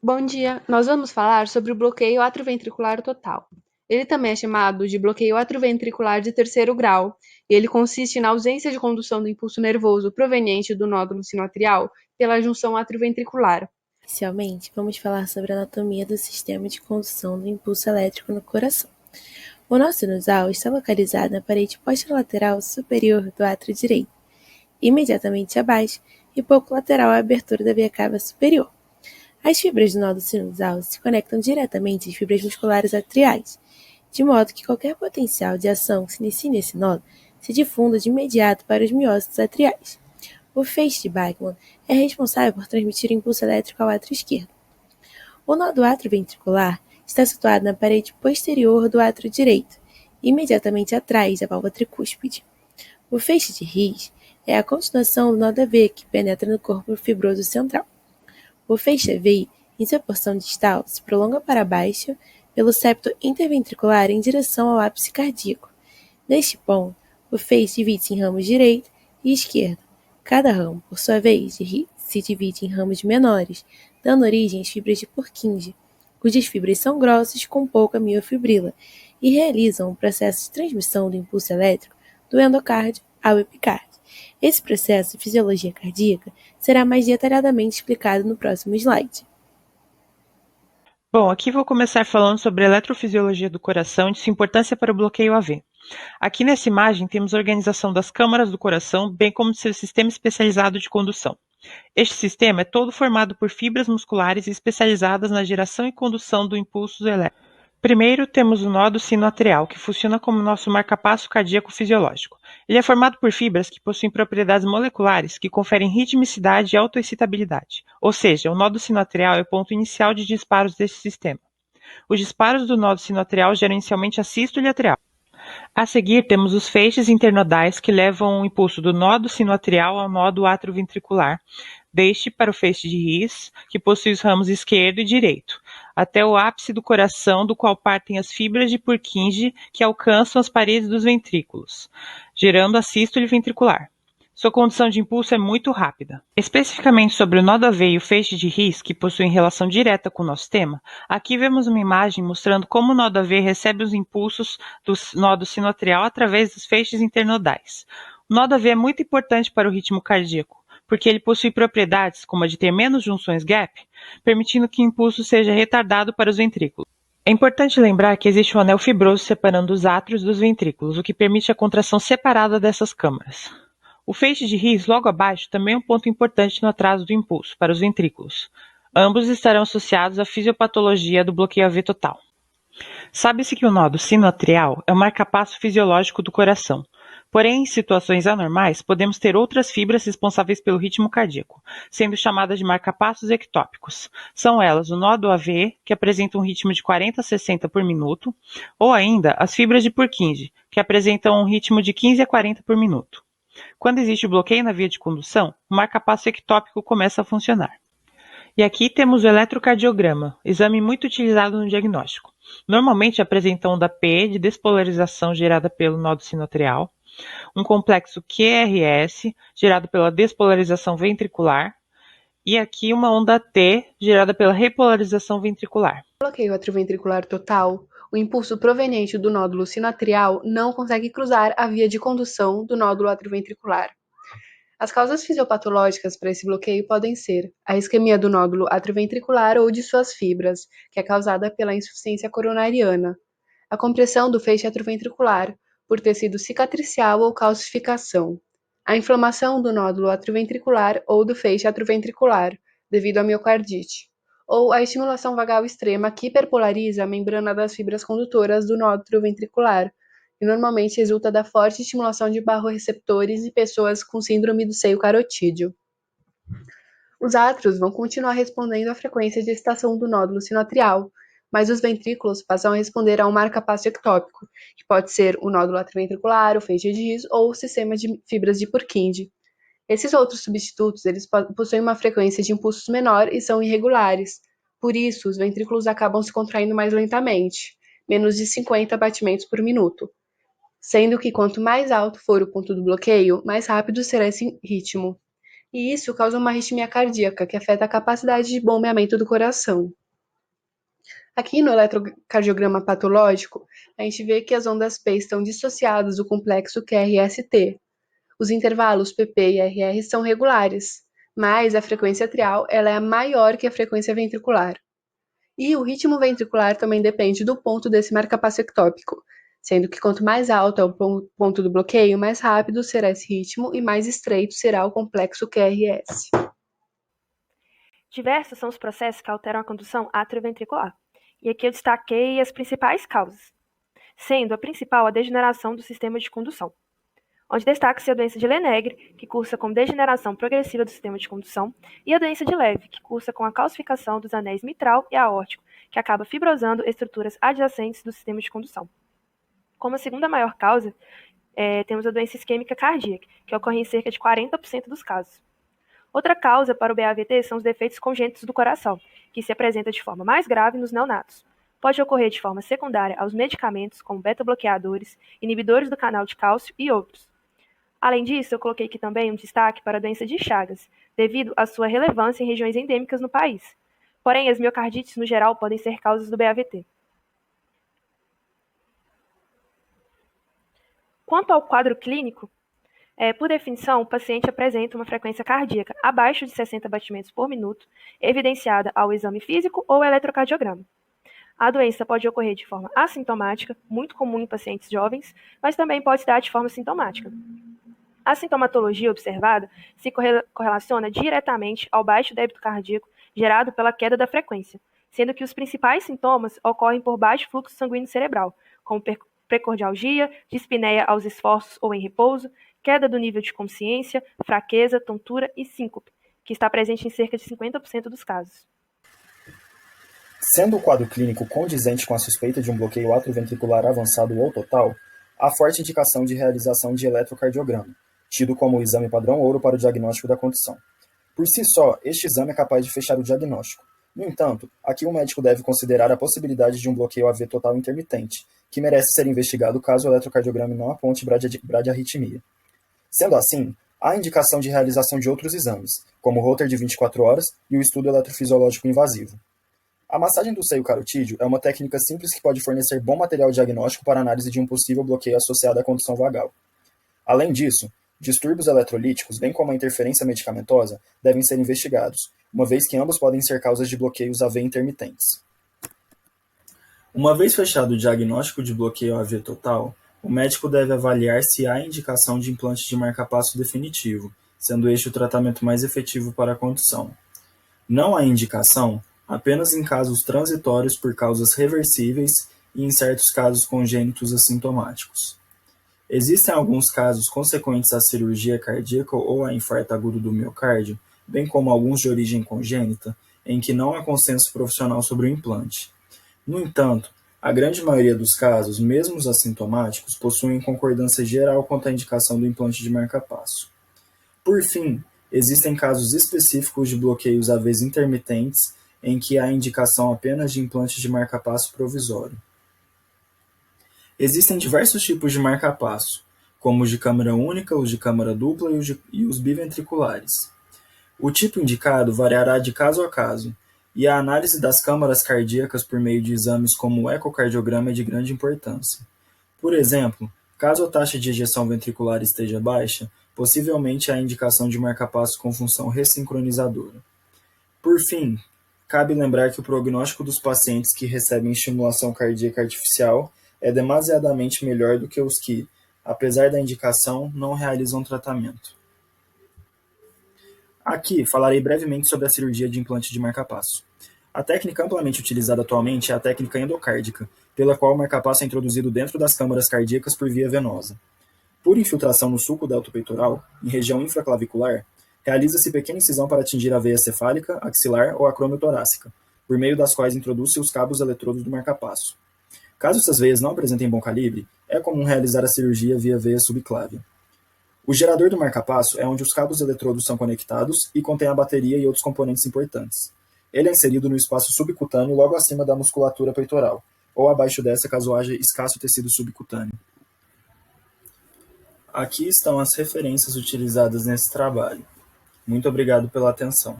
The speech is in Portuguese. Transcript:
Bom dia, nós vamos falar sobre o bloqueio atrioventricular total. Ele também é chamado de bloqueio atrioventricular de terceiro grau, e ele consiste na ausência de condução do impulso nervoso proveniente do nódulo sinoatrial pela junção atrioventricular. Inicialmente, vamos falar sobre a anatomia do sistema de condução do impulso elétrico no coração. O nó sinusal está localizado na parede posterolateral superior do átrio direito, imediatamente abaixo e pouco lateral à abertura da veia cava superior. As fibras do nó sinusal se conectam diretamente às fibras musculares atriais, de modo que qualquer potencial de ação que se inicie nesse nó se difunda de imediato para os miócitos atriais. O feixe de Bachmann é responsável por transmitir o impulso elétrico ao átrio esquerdo. O nó do átrio ventricular está situado na parede posterior do átrio direito, imediatamente atrás da válvula tricúspide. O feixe de His é a continuação do nó da veia que penetra no corpo fibroso central. O feixe AVI, em sua porção distal, se prolonga para baixo pelo septo interventricular em direção ao ápice cardíaco. Neste ponto, o feixe divide-se em ramos direito e esquerdo. Cada ramo, por sua vez, se divide em ramos menores, dando origem às fibras de Purkinje, cujas fibras são grossas com pouca miofibrila e realizam o processo de transmissão do impulso elétrico do endocárdio ao epicárdio. Esse processo de fisiologia cardíaca será mais detalhadamente explicado no próximo slide. Bom, aqui vou começar falando sobre a eletrofisiologia do coração e de sua importância para o bloqueio AV. Aqui nessa imagem temos a organização das câmaras do coração, bem como de seu sistema especializado de condução. Este sistema é todo formado por fibras musculares especializadas na geração e condução do impulso elétrico. Primeiro, temos o nódo sinoatrial, que funciona como nosso marcapasso cardíaco fisiológico. Ele é formado por fibras que possuem propriedades moleculares que conferem ritmicidade e autoexcitabilidade. Ou seja, o nódo sinoatrial é o ponto inicial de disparos desse sistema. Os disparos do nódo sinoatrial geram inicialmente a sístole atrial. A seguir, temos os feixes internodais que levam o impulso do nódo sinoatrial ao nódo atrioventricular, deste para o feixe de His, que possui os ramos esquerdo e direito, até o ápice do coração, do qual partem as fibras de Purkinje que alcançam as paredes dos ventrículos, gerando a sístole ventricular. Sua condução de impulso é muito rápida. Especificamente sobre o nódo AV e o feixe de His, que possuem relação direta com o nosso tema, aqui vemos uma imagem mostrando como o nódo AV recebe os impulsos do nódo sinoatrial através dos feixes internodais. O nódo AV é muito importante para o ritmo cardíaco, porque ele possui propriedades como a de ter menos junções gap, permitindo que o impulso seja retardado para os ventrículos. É importante lembrar que existe um anel fibroso separando os átrios dos ventrículos, o que permite a contração separada dessas câmaras. O feixe de His, logo abaixo, também é um ponto importante no atraso do impulso para os ventrículos. Ambos estarão associados à fisiopatologia do bloqueio AV total. Sabe-se que o nódo sinoatrial é o marcapasso fisiológico do coração. Porém, em situações anormais, podemos ter outras fibras responsáveis pelo ritmo cardíaco, sendo chamadas de marcapassos ectópicos. São elas o nódo AV, que apresenta um ritmo de 40 a 60 por minuto, ou ainda as fibras de Purkinje, que apresentam um ritmo de 15 a 40 por minuto. Quando existe bloqueio na via de condução, o marcapasso ectópico começa a funcionar. E aqui temos o eletrocardiograma, exame muito utilizado no diagnóstico. Normalmente apresenta onda P de despolarização gerada pelo nódo sinoatrial, um complexo QRS gerado pela despolarização ventricular e aqui uma onda T gerada pela repolarização ventricular. No bloqueio atrioventricular total, o impulso proveniente do nódulo sinoatrial não consegue cruzar a via de condução do nódulo atrioventricular. As causas fisiopatológicas para esse bloqueio podem ser a isquemia do nódulo atrioventricular ou de suas fibras, que é causada pela insuficiência coronariana, a compressão do feixe atrioventricular, por tecido cicatricial ou calcificação, a inflamação do nódulo atrioventricular ou do feixe atrioventricular, devido à miocardite, ou a estimulação vagal extrema que hiperpolariza a membrana das fibras condutoras do nódulo atrioventricular, e normalmente resulta da forte estimulação de barroreceptores em pessoas com síndrome do seio carotídeo. Os átrios vão continuar respondendo à frequência de excitação do nódulo sinoatrial, mas os ventrículos passam a responder a um marcapasso ectópico, que pode ser o nódulo atrioventricular, o feixe de His ou o sistema de fibras de Purkinje. Esses outros substitutos eles possuem uma frequência de impulsos menor e são irregulares. Por isso, os ventrículos acabam se contraindo mais lentamente, menos de 50 batimentos por minuto, sendo que quanto mais alto for o ponto do bloqueio, mais rápido será esse ritmo. e isso causa uma arritmia cardíaca, que afeta a capacidade de bombeamento do coração. Aqui no eletrocardiograma patológico, a gente vê que as ondas P estão dissociadas do complexo QRST. Os intervalos PP e RR são regulares, mas a frequência atrial ela é maior que a frequência ventricular. E o ritmo ventricular também depende do ponto desse marcapasso ectópico, sendo que quanto mais alto é o ponto do bloqueio, mais rápido será esse ritmo e mais estreito será o complexo QRS. Diversos são os processos que alteram a condução atrioventricular. E aqui eu destaquei as principais causas, sendo a principal a degeneração do sistema de condução, onde destaca-se a doença de Lenegre, que cursa com degeneração progressiva do sistema de condução, e a doença de Leve, que cursa com a calcificação dos anéis mitral e aórtico, que acaba fibrosando estruturas adjacentes do sistema de condução. Como a segunda maior causa, temos a doença isquêmica cardíaca, que ocorre em cerca de 40% dos casos. Outra causa para o BAVT são os defeitos congênitos do coração, que se apresenta de forma mais grave nos neonatos. Pode ocorrer de forma secundária aos medicamentos, como beta-bloqueadores, inibidores do canal de cálcio e outros. Além disso, eu coloquei aqui também um destaque para a doença de Chagas, devido à sua relevância em regiões endêmicas no país. Porém, as miocardites, no geral, podem ser causas do BAVT. Quanto ao quadro clínico, por definição, o paciente apresenta uma frequência cardíaca abaixo de 60 batimentos por minuto, evidenciada ao exame físico ou eletrocardiograma. A doença pode ocorrer de forma assintomática, muito comum em pacientes jovens, mas também pode se dar de forma sintomática. A sintomatologia observada se correlaciona diretamente ao baixo débito cardíaco gerado pela queda da frequência, sendo que os principais sintomas ocorrem por baixo fluxo sanguíneo cerebral, como precordialgia, dispneia aos esforços ou em repouso, queda do nível de consciência, fraqueza, tontura e síncope, que está presente em cerca de 50% dos casos. Sendo o quadro clínico condizente com a suspeita de um bloqueio atrioventricular avançado ou total, há forte indicação de realização de eletrocardiograma, tido como o exame padrão ouro para o diagnóstico da condição. Por si só, este exame é capaz de fechar o diagnóstico. No entanto, aqui o médico deve considerar a possibilidade de um bloqueio AV total intermitente, que merece ser investigado caso o eletrocardiograma não aponte bradiarritmia. Sendo assim, há indicação de realização de outros exames, como o Holter de 24 horas e o estudo eletrofisiológico invasivo. A massagem do seio carotídeo é uma técnica simples que pode fornecer bom material diagnóstico para análise de um possível bloqueio associado à condução vagal. Além disso, distúrbios eletrolíticos, bem como a interferência medicamentosa, devem ser investigados, uma vez que ambos podem ser causas de bloqueios AV intermitentes. Uma vez fechado o diagnóstico de bloqueio AV total, o médico deve avaliar se há indicação de implante de marcapasso definitivo, sendo este o tratamento mais efetivo para a condição. Não há indicação apenas em casos transitórios por causas reversíveis e em certos casos congênitos assintomáticos. Existem alguns casos consequentes à cirurgia cardíaca ou a infarto agudo do miocárdio, bem como alguns de origem congênita, em que não há consenso profissional sobre o implante. No entanto, a grande maioria dos casos, mesmo os assintomáticos, possuem concordância geral quanto à indicação do implante de marcapasso. Por fim, existem casos específicos de bloqueios AVs intermitentes em que há indicação apenas de implante de marcapasso provisório. Existem diversos tipos de marcapasso, como os de câmara única, os de câmara dupla e os biventriculares. O tipo indicado variará de caso a caso, e a análise das câmaras cardíacas por meio de exames como o ecocardiograma é de grande importância. Por exemplo, caso a taxa de ejeção ventricular esteja baixa, possivelmente há indicação de marcapasso com função ressincronizadora. Por fim, cabe lembrar que o prognóstico dos pacientes que recebem estimulação cardíaca artificial é demasiadamente melhor do que os que, apesar da indicação, não realizam tratamento. Aqui falarei brevemente sobre a cirurgia de implante de marcapasso. A técnica amplamente utilizada atualmente é a técnica endocárdica, pela qual o marcapasso é introduzido dentro das câmaras cardíacas por via venosa. Por infiltração no sulco deltopeitoral, em região infraclavicular, realiza-se pequena incisão para atingir a veia cefálica, axilar ou acromiotorácica, por meio das quais introduz-se os cabos eletrodos do marcapasso. Caso essas veias não apresentem bom calibre, é comum realizar a cirurgia via veia subclávia. O gerador do marcapasso é onde os cabos eletrodos são conectados e contém a bateria e outros componentes importantes. Ele é inserido no espaço subcutâneo logo acima da musculatura peitoral, ou abaixo dessa caso haja escasso tecido subcutâneo. Aqui estão as referências utilizadas nesse trabalho. Muito obrigado pela atenção.